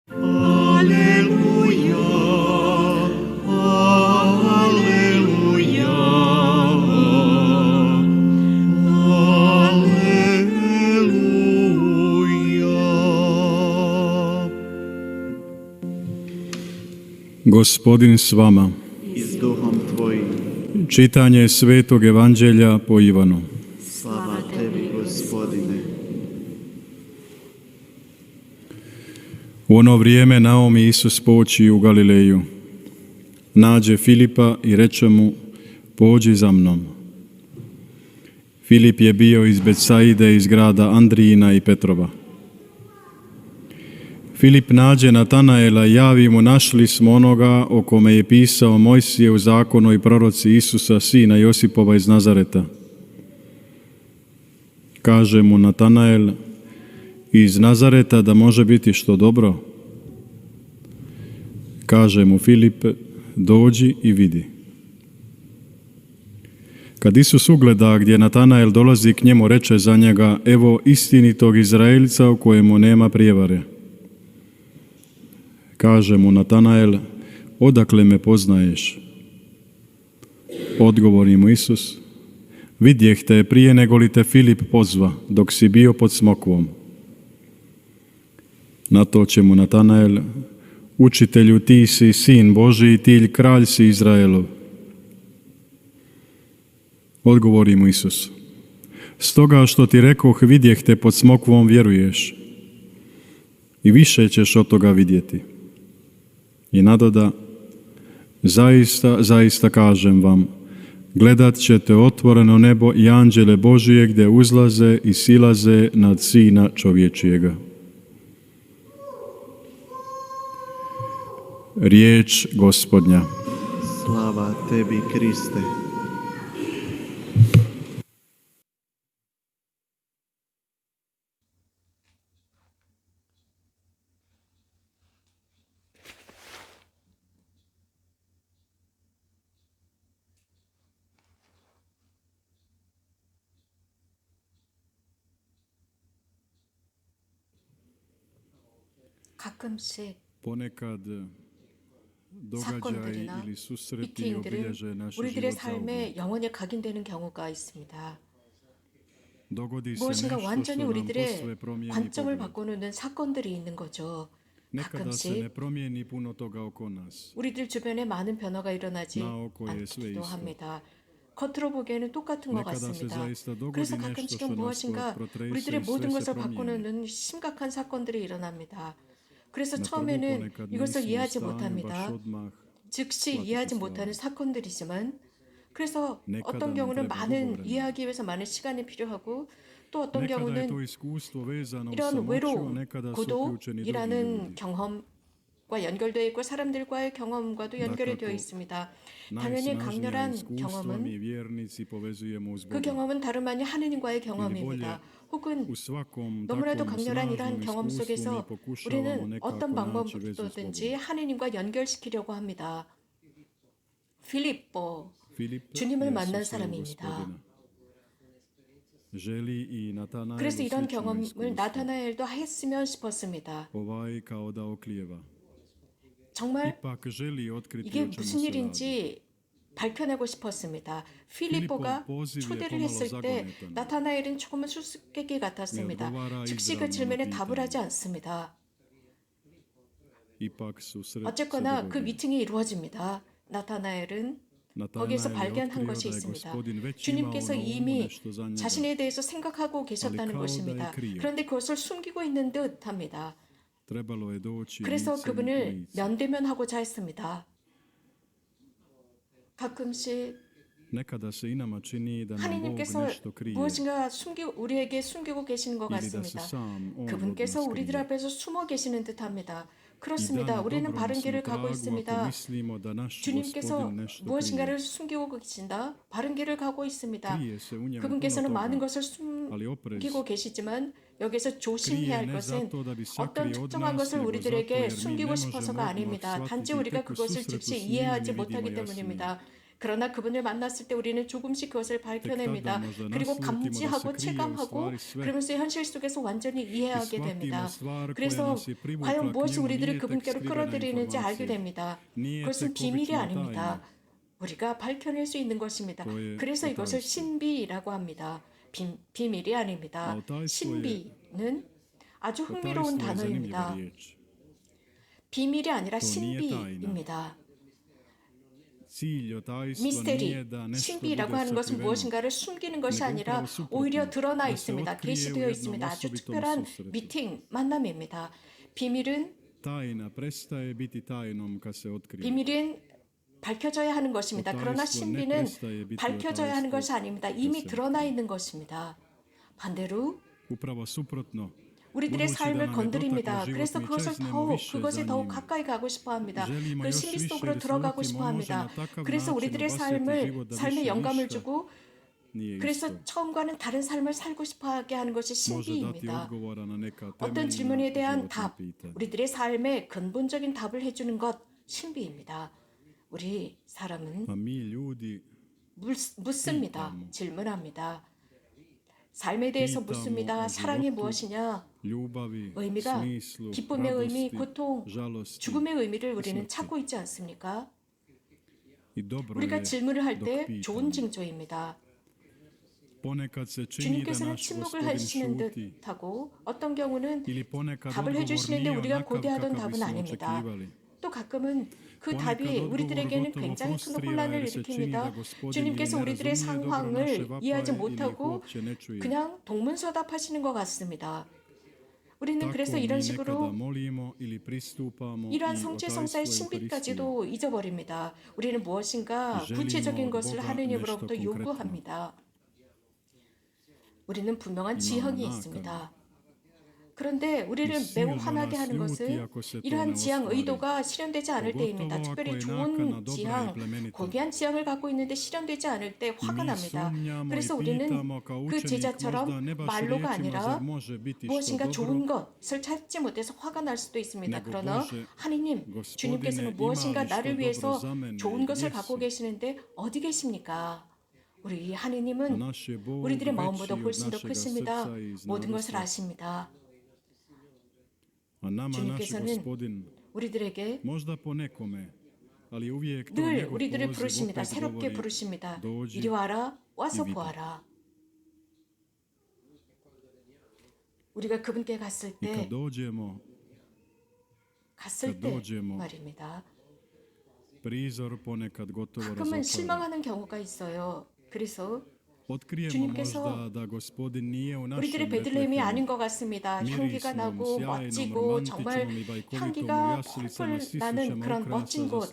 할렐루야, 할렐루야, 할렐루ja. Gospodin s vama. I s duhom tvojim. Čitanje Svetog Evanđelja po Ivanu. Slava tebi, Gospodine. U ono vrijeme naomi Isus poći u Galileju. Nađe Filipa i reče mu, pođi za mnom. Filip je bio iz Betsaide, iz grada Andrijina i Petrova. Filip nađe Natanaela i javi mu, našli smo onoga o kome je pisao Mojsije u zakonu i proroci, Isusa, sina Josipova iz Nazareta. Kaže mu Natanael, iz Nazareta da može biti što dobro? Kaže mu Filip, dođi i vidi. Kad Isus ugleda gdje Natanael dolazi k njemu, reče za njega, evo istinitog Izraelca u kojemu nema prijevare. Kaže mu Natanael, odakle me poznaješ? Odgovori mu Isus, vidjeh te prije nego li te Filip pozva, dok si bio pod smokvom. Na to će mu Natanael, učitelju, ti si sin Božji, ti kralj si Izraelov. Odgovori mu Isus, stoga što ti rekoh, vidjeh te pod smokvom, vjeruješ. I više ćeš od toga vidjeti. I nadoda, zaista, zaista kažem vam, gledat ćete otvoreno nebo i anđele Božije gdje uzlaze i silaze nad Sina čovječijega. Riječ Gospodnja. Slava tebi, Kriste. 가끔씩 Ponekad događaj 사건들이나 ili susreti 미팅들은 obilježe naš 우리들의 život zauvijek. 삶에 영원히 각인되는 경우가 있습니다. Dogodi se 무엇인가 nešto 완전히 što nam 우리들의 posve promijeni 관점을 pogled. 바꿔놓는 사건들이 있는 거죠. Nekada se ne 가끔씩 promijeni puno toga oko nas. 우리들 주변에 많은 변화가 일어나지 나 오고의 않기도 스웨이스. 합니다. 겉으로 보기에는 똑같은 것 Nekada se 같습니다. zaista dogodi 그래서 nešto što 가끔씩은 nas 무엇인가 protrese 우리들의 i 모든 sve se 것을 promijeni. 바꾸는 심각한 사건들이 일어납니다. 그래서 Na prvu 처음에는 ponekad 이것을 nismo u 이해하지 stanju 못합니다. baš odmah. 즉시 이해하지 못하는 사건들이지만 그래서 nekada 어떤 nam 경우는 treba dugo 많은 vremena. 이해하기 위해서 많은 시간이 필요하고 또 어떤 Nekada je 경우는 to iskustvo vezano uz 이런 samoću, 외로움, nekada su uključeni drugi 고독이라는 ljudi. 경험과 연결되어 있고 사람들과의 경험과도 연결이 되어 있습니다. 당연히 Najsnažnija 강렬한 iskustva mi 경험은 vjernici povezujemo uz 그 Boga. 경험은 다름 아닌 하느님과의 경험입니다. 혹은 U svakom 너무나도 takvom 강렬한 이러한 snažnom 경험 iskustvu mi 속에서 pokušavamo 우리는 nekako 어떤 naći vezu s 방법으로든지 Bogom. 하느님과 연결시키려고 합니다. 필립보, Filip 주님을 je 만난 susreo 사람입니다. Gospodina. Želi i Natanaelu 그래서 이런 slično 경험을 iskustvo. 나타나엘도 했으면 싶었습니다. Ovaj kao da oklijeva. 정말 Ipak želi otkriti 이게 o čemu 무슨 se radi. 일인지 밝혀내고 싶었습니다. 필립보가 초대를 했을 때 나타나엘은 조금은 수수께끼 같았습니다. 즉시 그 질문에 답을 하지 않습니다. Ipak susret se 어쨌거나 그 dogodi. 미팅이 이루어집니다. 나타나엘은 거기서 Natanael je 발견한 otkrio 것이 da je 있습니다. Gospodin već imao 주님께서 na umu 이미 nešto za njega. 자신에 대해서 생각하고 계셨다는 kao da je 것입니다. krio. 그런데 그것을 숨기고 있는 듯 합니다. Trebalo je doći 그래서 licem u 그분을 lice. 면대면하고자 했습니다. 가끔씩 Nekada se i nama čini da nam Bog 하나님께서 nešto krije 무엇인가 우리에게 숨기고 계시는 것 ili da se 같습니다. sam On od 그분께서 nas 우리들 krije. 앞에서 숨어 계시는 듯합니다. I da 그렇습니다. na 우리는 dobrom 바른 smo 길을 가고 tragu ako 있습니다. mislimo da naš 주님께서 Gospodin nešto krije. 무엇인가를 숨기고 계신다. 바른 길을 가고 있습니다. Krije se u njemu puno 그분께서는 많은 toga, 것을 ali oprez. 숨기고 계시지만 여기서 Krije 조심해야 할 ne 것은 zato da bi 어떤 sakrio od 특정한 nas, 것을 nego zato 우리들에게 jer mi ne 숨기고 možemo 싶어서가 odmah 아닙니다. 단지 shvatiti 우리가 tek u 그것을 susretu 즉시 s njim 이해하지 i vidimo 못하기 jasnije. 때문입니다. 그러나 그분을 만났을 때 우리는 조금씩 그것을 발견합니다. 그리고 감지하고 체감하고 그러면서 현실 속에서 완전히 이해하게 됩니다. 그래서 과연 무엇이 우리들을 그분께로 끌어들이는지 알게 됩니다. 그것은 비밀이 아닙니다. 우리가 밝혀낼 수 있는 것입니다. 그래서 이것을 신비라고 합니다. 비밀이 아닙니다. 신비는 아주 흥미로운 단어입니다. 비밀이 아니라 신비입니다. 미스테리, 신비라고 하는 것은 무엇인가를 숨기는 것이 아니라 오히려 드러나 있습니다. 계시되어 있습니다. 아주 특별한 미팅, 만남입니다. 비밀은 밝혀져야 하는 것입니다. 그러나 신비는 밝혀져야 하는 것이 아닙니다. 이미 드러나 있는 것입니다. 반대로 우리들의 삶을 건드립니다. 그래서 그것이 더욱 가까이 가고 싶어 합니다. 그 신비 속으로 들어가고 싶어 합니다. 그래서 우리들의 삶에 영감을 주고 그래서 처음과는 다른 삶을 살고 싶어 하게 하는 것이 신비입니다. 어떤 질문에 대한 답, 우리들의 삶의 근본적인 답을 해주는 것, 신비입니다. 우리 사람은 묻습니다. 질문합니다. 삶에 대해서 묻습니다. 사랑이 무엇이냐? 의미가 기쁨의 의미, 고통, 죽음의 의미를 우리는 찾고 있지 않습니까? 우리가 질문을 할 때 좋은 징조입니다. 주님께서는 침묵을 하시는 듯하고 어떤 경우는 답을 해주시는데 우리가 고대하던 답은 아닙니다. 또 가끔은 그 답이 우리들에게는 굉장히 큰 혼란을 일으킵니다. 주님께서 우리들의 상황을 이해하지 못하고 그냥 동문서답하시는 것 같습니다. 우리는 그래서 이런 식으로 이러한 성취성사의 신비까지도 잊어버립니다. 우리는 무엇인가 구체적인 것을 하느님으로부터 요구합니다. 우리는 분명한 지향이 있습니다. 그런데 우리를 매우 화나게 하는 것은 이러한 지향 의도가 실현되지 않을 때입니다. 특별히 좋은 지향, 고귀한 지향을 갖고 있는데 실현되지 않을 때 화가 납니다. 그래서 우리는 그 제자처럼 말로가 아니라 무엇인가 좋은 것을 찾지 못해서 화가 날 수도 있습니다. 그러나 하느님, 주님께서는 무엇인가 나를 위해서 좋은 것을 갖고 계시는데 어디 계십니까? 우리 하느님은 우리들의 마음보다 훨씬 더 크십니다. 모든 것을 아십니다. 주님께서는 우리들에게 늘 우리들을 부르십니다. 새롭게 부르십니다. 이리 와라, 와서 보아라. 우리가 그분께 갔을 때 말입니다. 가끔은 실망하는 경우가 있어요. 그래서 주님께서 우리들의 베들레헴이 아닌 것 같습니다. 향기가 나고 멋지고 정말 향기가 펄펄 나는 그런 멋진 곳.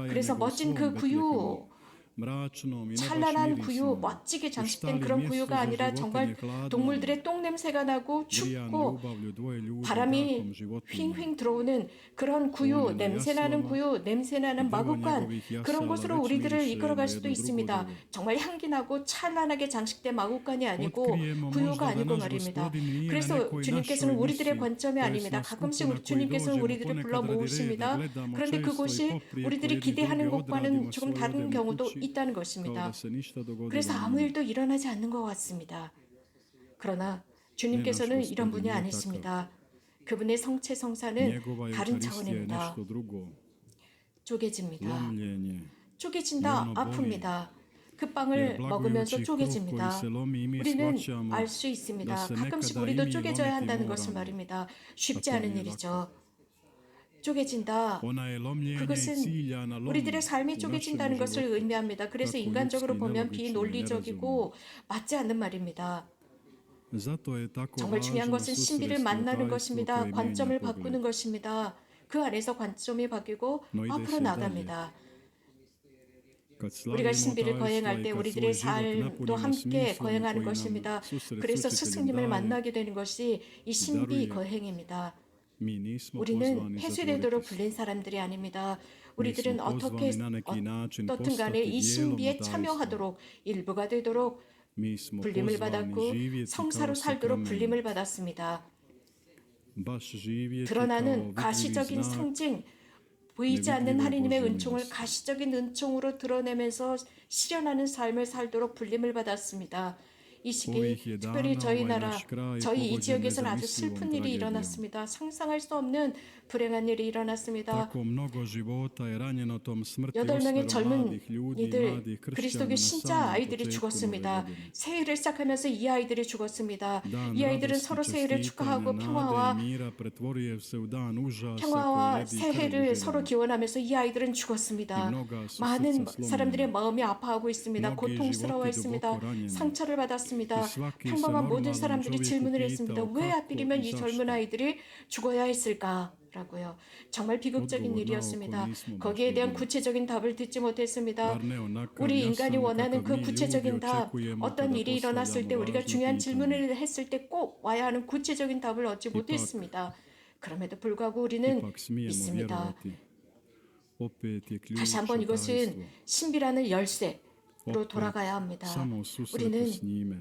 그래서 멋진 그 구유, 찬란한 구유, 멋지게 장식된 그런 구유가 아니라 정말 동물들의 똥 냄새가 나고 춥고 바람이 휑휑 들어오는 그런 구유, 냄새나는 구유, 냄새나는 마구간, 그런 곳으로 우리들을 이끌어갈 수도 있습니다. 정말 향기 나고 찬란하게 장식된 마구간이 아니고 구유가 아니고 말입니다. 그래서 주님께서는 우리들의 관점이 아닙니다. 가끔씩 주님께서는 우리들을 불러 모으십니다. 그런데 그곳이 우리들이 기대하는 것과는 조금 다른 경우도 있다는 것입니다. 그래서 아무 일도 일어나지 않는 것 같습니다. 그러나 주님께서는 이런 분이 아니십니다. 그분의 성체 성사는 다른 차원입니다. 쪼개집니다. 쪼개진다, 아픕니다. 그 빵을 먹으면서 쪼개집니다. 우리는 알 수 있습니다. 가끔씩 우리도 쪼개져야 한다는 것을 말입니다. 쉽지 않은 일이죠. 쪼개진다. 그것은 우리들의 삶이 쪼개진다는 것을 의미합니다. 그래서 인간적으로 보면 비논리적이고 맞지 않는 말입니다. 정말 중요한 것은 신비를 만나는 것입니다. 관점을 바꾸는 것입니다. 그 안에서 관점이 바뀌고 앞으로 나갑니다. 우리가 신비를 거행할 때 우리들의 삶도 함께 거행하는 것입니다. 그래서 스승님을 만나게 되는 것이 이 신비 거행입니다. 우리는 폐쇄되도록 불린 사람들이 아닙니다. 우리들은 어떻든 간에 이 신비에 참여하도록 일부가 되도록 불림을 받았고 성사로 살도록 불림을 받았습니다. 드러나는 가시적인 상징, 보이지 않는 믿음을 하나님의 보여주는 은총을 것입니다. 가시적인 은총으로 드러내면서 실현하는 삶을 살도록 불림을 받았습니다. 이 시기 특별히 저희 나라, 저희 이 지역에서는 아주 슬픈 일이 일어났습니다. 상상할 수 없는 불행한 일이 일어났습니다. Tako mnogo života je ranjeno tom smrti 8명의 osmero mladih ljudi, 젊은이들, mladih 그리스도교 kršćana na 신자 samom 아이들이 početku nove 죽었습니다. godine. 새해를 시작하면서 이 아이들이 죽었습니다. Dan 이 아이들은 radosti, 서로 새해를 čestitanja, 축하하고 nade i 평화와 mira pretvorio se u dan užasa koji 평화와 ledi krv u 새해를 서로 ženama. 기원하면서 이 아이들은 죽었습니다. 많은 사람들의 마음이 아파하고 있습니다. 고통스러워했습니다. 상처를 받았습니다. 평범한 모든 사람들이 질문을 했습니다. 왜 하필이면 이 젊은 아이들이 죽어야 했을까라고요. 정말 비극적인 일이었습니다. 거기에 대한 구체적인 답을 듣지 못했습니다. 우리 인간이 원하는 그 구체적인 답, 어떤 일이 일어났을 때 우리가 중요한 질문을 했을 때 꼭 와야 하는 구체적인 답을 얻지 못했습니다. 그럼에도 불구하고 우리는 Ipak smijemo 있습니다. vjerovati. Opet je 다시 한번 ključno 이것은 tajstvo. 신비라는 열쇠로 Opet 돌아가야 합니다. samo u susretu 우리는 s njime.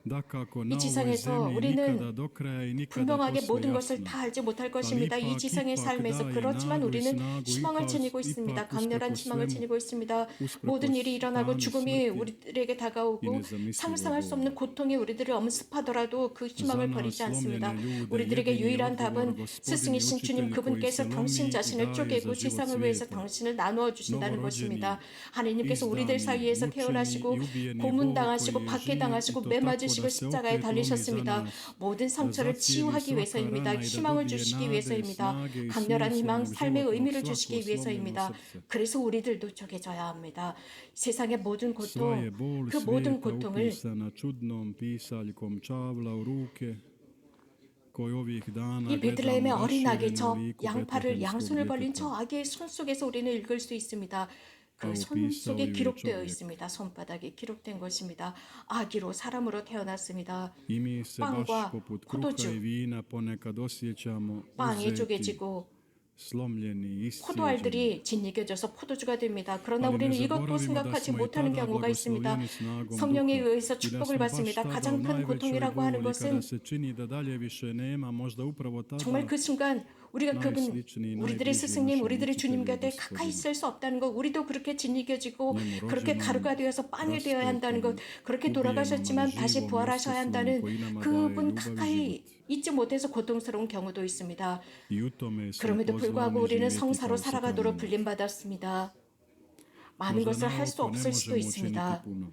Dakako, na 이 ovoj 지상에서 zemlji 우리는 nikada do kraja i nikada 분명하게 posve 모든 것을 jasno. 다 알지 못할 것입니다. 이 지상의 삶에서 그렇지만 우리는 희망을 지니고 있습니다. 강렬한 희망을 지니고 있습니다. 모든 일이 일어나고 죽음이 우리들에게 다가오고 상상할 수 없는 고통이 우리들을 엄습하더라도 그 희망을 버리지 않습니다. 우리들에게 유일한 답은 스승이신 주님 그분께서 당신 자신을 쪼개고 세상을 위해서 당신을 나누어 주신다는 것입니다. 하나님께서 우리들 사이에서 태어나시고 고문당하시고 박해당하시고 매맞으시고 십자가에 달리셨습니다. 모든 상처를 치유하기 위해서입니다. 희망을 주시기 위해서입니다. 강렬한 희망, 삶의 의미를 주시기 위해서입니다. 그래서 우리들도 쪼개져야 합니다. 세상의 모든 고통, Sva je bol 그 모든 svijeta 고통을 upisana čudnom pisaljkom čavla u ruke, koji ovih dana 이 베들레헴의 gledamo 어린 아기 raširenu 저 liku 양팔을 betlehemskog 양손을 벌린 djeteta. 저 아기의 손 속에서 우리는 읽을 수 있습니다. 그 아우, 손 속에 비싸우유 기록되어 초백. 있습니다. 손바닥에 기록된 것입니다. 아기로 사람으로 태어났습니다. I mi se baš 빵과 poput kruha i 포도주, vina ponekad osjećamo 빵이 uzeti, 쪼개지고 slomljeni, iscijeđeni. 포도알들이 짓이겨져서 포도주가 됩니다. 그러나 아니, 우리는 내 이것도 zaboravimo 생각하지 da smo i 못하는 tada 경우가 있습니다. blagoslovljeni snagom 성령에 duha. 의해서 I da 축복을 smo baš 받습니다. tada u 가장 큰 najvećoj 고통이라고 하는 boli, 것은 kada se čini da dalje više nema, možda upravo tada 정말 그 순간 우리가 그분, najsličniji, 우리들의 najbliži 스승님, našem 우리들의 učitelju 주님 곁에 Gospodinu. 가까이 있을 수 없다는 것, 우리도 그렇게 짓이겨지고 네, 그렇게 로지는 가루가 되어서 빵이 되어야 한다는 것, 그렇게 우비의 돌아가셨지만 마음을 다시 지고 부활하셔야 한다는 메시스는 그분 보이나마다의 가까이 유발이 있지 못해서 고통스러운 경우도 있습니다. I u tome smo 그럼에도 불구하고 pozvani 우리는 živjeti 성사로 kao 살아가도록 sakrament. 불림받았습니다. 많은 Možda 것을 na 할 수 oko ne 없을 수도 možemo 있습니다. učiniti puno.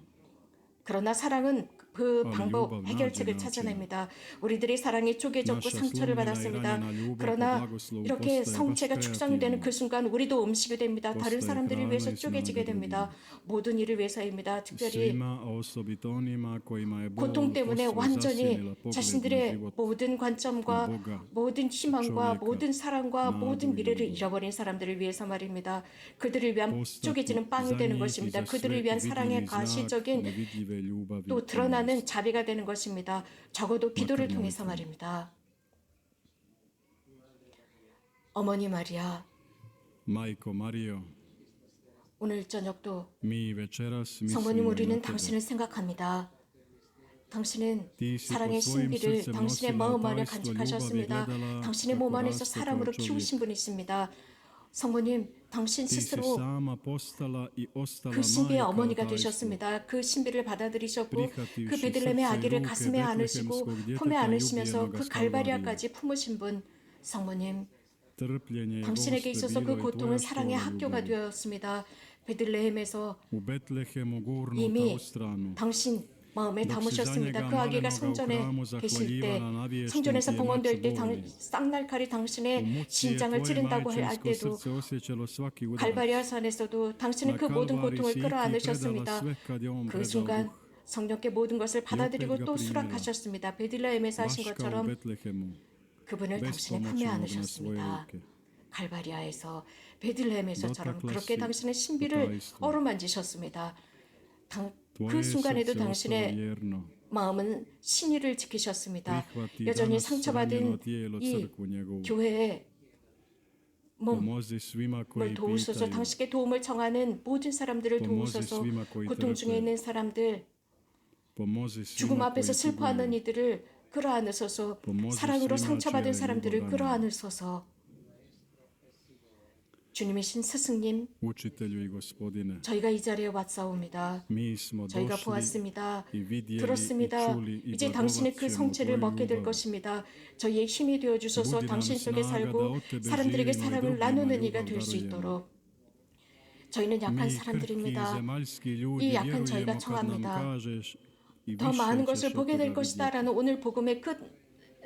그러나 사랑은 그 아니, 방법, 유법 해결책을 나중에 찾아냅니다. 우리들의 사랑이 쪼개졌고 나샤 상처를 슬롬이나 받았습니다. 이란이나 유법 그러나 블라고슬로우 이렇게 포스터에 성체가 바스크레아티노 축성되는 그 순간 우리도 음식이 됩니다. 다른 포스터에 사람들을 위해서 그라노 쪼개지게 이스나가 됩니다. 모든 일을 위해서입니다. 특별히 Svima, a osobito onima kojima je bol 고통 때문에 posve 완전히 zasjenila pogled na 자신들의 život. 모든 관점과 보가, 모든 희망과 človeka, 모든 사랑과 나도 모든 미래를 이루고. 잃어버린 사람들을 위해서 말입니다. 그들을 위한 postati 쪼개지는 빵이 za 되는 njih i 것입니다. za 그들을 svet 위한 사랑의 vidljivi znak 가시적인 nevidljive ljubavi 또 u 드러나는 자비가 되는 것입니다. 적어도 기도를 마카리아 통해서 말입니다. 어머니 마리아, Majko Marijo, 오늘 저녁도 mi večeras 성모님 mislimo 우리는 na tebe. 당신을 생각합니다. 당신은 Ti si 사랑의 pod svojim 신비를 srcem 당신의 nosila 마음 안에 tajstvo 간직하셨습니다. ljubavi, gledala 당신의 kako 몸 안에서 raste 사람으로 kao čovjek. 키우신 분이십니다. 성모님, 당신 Ti si 스스로 sama postala i ostala 그 신비의 majka 어머니가 tajstvo. 되셨습니다. 그 신비를 받아들이셨고 Prihvativši 그 베들레헴의 srce i 아기를 ruke 가슴에 안으시고 betlehemskog 품에 djeteta 안으시면서 ljubljenog 그 s 갈바리아까지 품으신 분, 성모님, Trpljenje i 당신에게 bolstvo 있어서 bilo 그 je 고통은 tvoja 사랑의 škola 학교가 ljubavi. 되었습니다. 베들레헴에서 U Betlehemu gurnuta 이미 u stranu. 당신 마음에 덕시 담으셨습니다. 자네가 그 아기가 말해노가 성전에 우크라모 계실 때 자클리바나 나비의 성전에서 신기에 봉헌될 때 마치 쌍날칼이 당신의 U 심장을 mucije tvoje 찌른다고 할 majčinsko 때도 srce osjećalo svaki udarac. 갈바리아 산에서도 당신은 그 Na 모든 Kalvari 고통을 si i ti 끌어안으셨습니다. predala sve kad je on 그 predao 순간 duh. 성령께 모든 것을 받아들이고 opet ga 또 primila. 수락하셨습니다. 베들레헴에서 하신 Baš kao u 것처럼 Betlehemu. 그분을 당신의 품에 bespomoćnog na svoje 안으셨습니다. ruke. 갈바리아에서 베들레헴에서처럼 dotakla 그렇게 si 당신의 to 신비를 tajstvo. 어루만지셨습니다. 그 Tvoje 순간에도 srce ostalo 당신의 vjerno. 마음은 신의를 지키셨습니다. Prihvati 여전히 danas 상처받은 ranjeno tijelo 이 crkvu njegovu. 교회의 몸을 Pomozi svima koji 도우소서, pitaju. 당신께 도움을 청하는 모든 사람들을 Pomozi 도우소서, svima koji 고통 중에 trpe. 있는 사람들, Pomozi 죽음 svima 앞에서 koji 슬퍼하는 tuguju. 이들을 끌어안으소서, pomozi 사랑으로 svima 상처받은 čija je 사람들을 ljubav 끌어안으소서. 주님이신 스승님, učitelju i gospodine, 저희가 이 자리에 왔사옵니다. mi smo 저희가 došli 보았습니다. i vidjeli i 들었습니다. čuli i 이제 당신의 그 blagovaćemo 성체를 tvoju 먹게 될 ljubav. 것입니다. 저희의 힘이 되어 주소서. Budi nam 당신 속에 snaga da 살고 od tebe 사람들에게 živimo i 사랑을 drugima 나누는 이가 ljubav 될 수 darujemo. 있도록. 저희는 약한 Mi krhki 사람들입니다. zemaljski ljudi 이 약한 저희가 vjerujemo kad nam 청합니다. kažeš i 더 više 많은 ćeš 것을 od 보게 toga 될 것이다 vidjeti. 라는 오늘 복음의 끝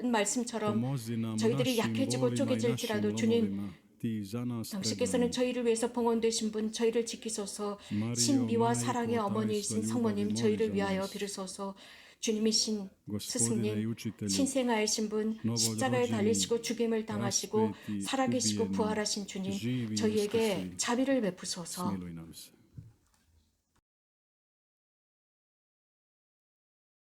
말씀처럼 Pomozi nam u 저희들이 našim 약해지고 bolima i 쪼개질지라도 našim 주님, lomovima. Ti za nas 당신께서는 prebrani. 저희를 위해서 봉헌되신 분, 저희를 지키소서. 마리오, 신비와 마이코, 사랑의 어머니이신 다이소, 성모님, 유다비, 저희를 모리자, 위하여 모리스. 빌으소서. 주님이신 Gospodine i 스승님, učitelju, 신생아이신 분, 십자가에 novodrođeni, 달리시고 죽임을 당하시고 raspeti, 살아계시고 ubijeni, 부활하신 주님, živi i 저희에게 uskrsli. 자비를 베푸소서. Smiluj nam se.